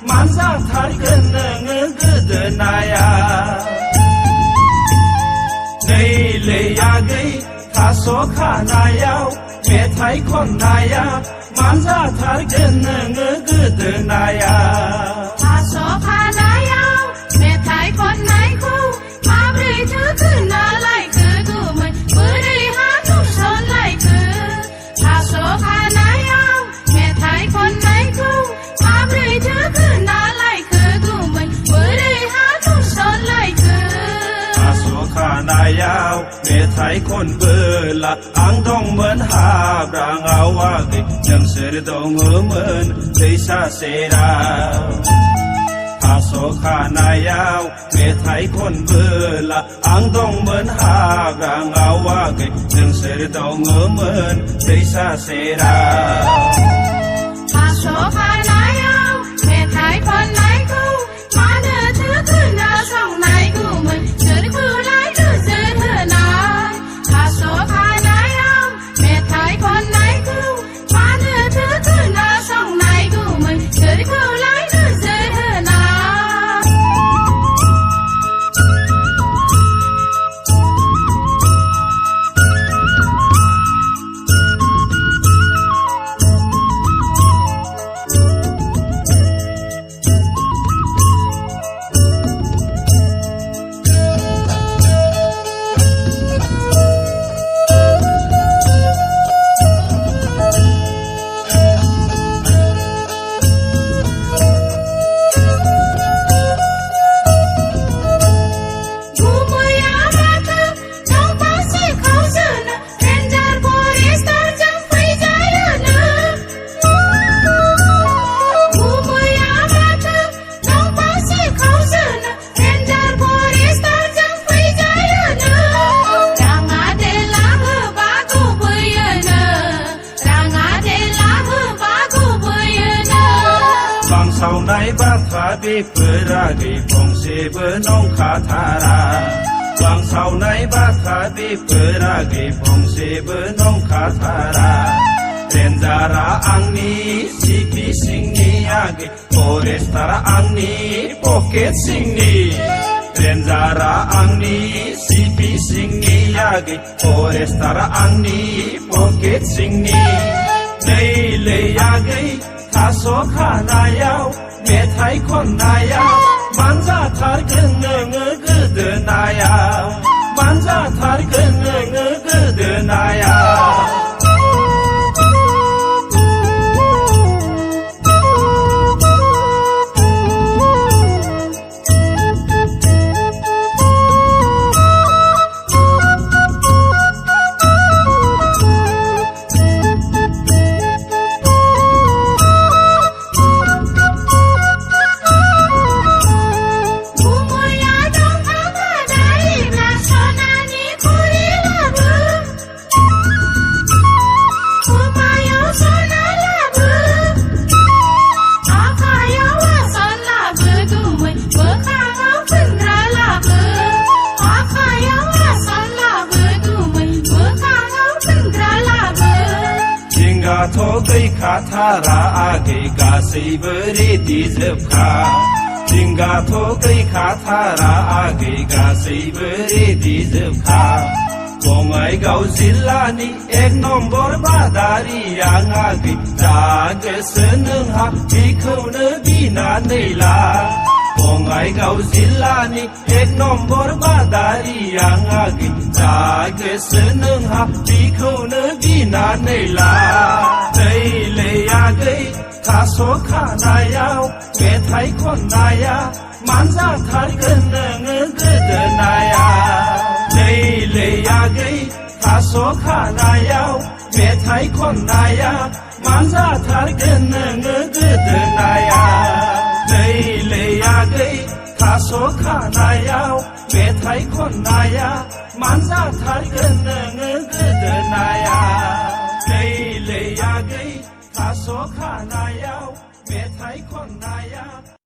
만사탈근 그드나야 내일야기 다소카나야 메타이콘나야 만사탈근 그드나야 다소카나야 메타이콘나이쿠 마브리 트그나라이크 두문 브리하누 선라이크 다소카나야 메타이콘나이쿠 마브리 트그나라이크 두문 브리하누 선라이크 다소카나야 메타이콘 불라 앙동문 하브랑아와기 정스르동음은 의사세라 다소카나야 메타이콘 불라 앙동문 하브랑아와기 정스르동음은 의사세라 다소카나야 메타이콘나이쿠 마느 트그나 성나이구문 스르쿠라이크 스르나 다소카나야 메타이콘나이쿠 마느 트그나 성나이구문 스르쿠라이크 스르나 sau này bát phá đi phơi ra ghi phong se bơ nong khá thà ra vang sau này bát phá đi phơi ra ghi phong se bơ nong khá thà ra Renzara angni sipi singni agi forestara angni pocket singni Renzara angni sipi singni agi forestara angni pocket singni Leile agi 다소카나야 메타이콘나야 만자탈근 그드나야 만자탈근 그드나야 Tokai kathara age gasibri dizbkha Jinga tokai kathara age gasibri dizbkha Bongai gau zilani ek nombor badari yang age jag seneng ha bikhauna bina neila Bongai gau zilani ek nombor badari yang age jag seneng ha bikhauna bina neila Leileyagay 다소카나야 메타이콘나야 만자탈근 그드나야 레일레야게이 다소카나야 메타이콘나야 만자탈근 그드나야 레일레야게이 다소카나야 메타이콘나야 만자탈근 그드나야 레일레야게이 다소카나야 메타이콘나야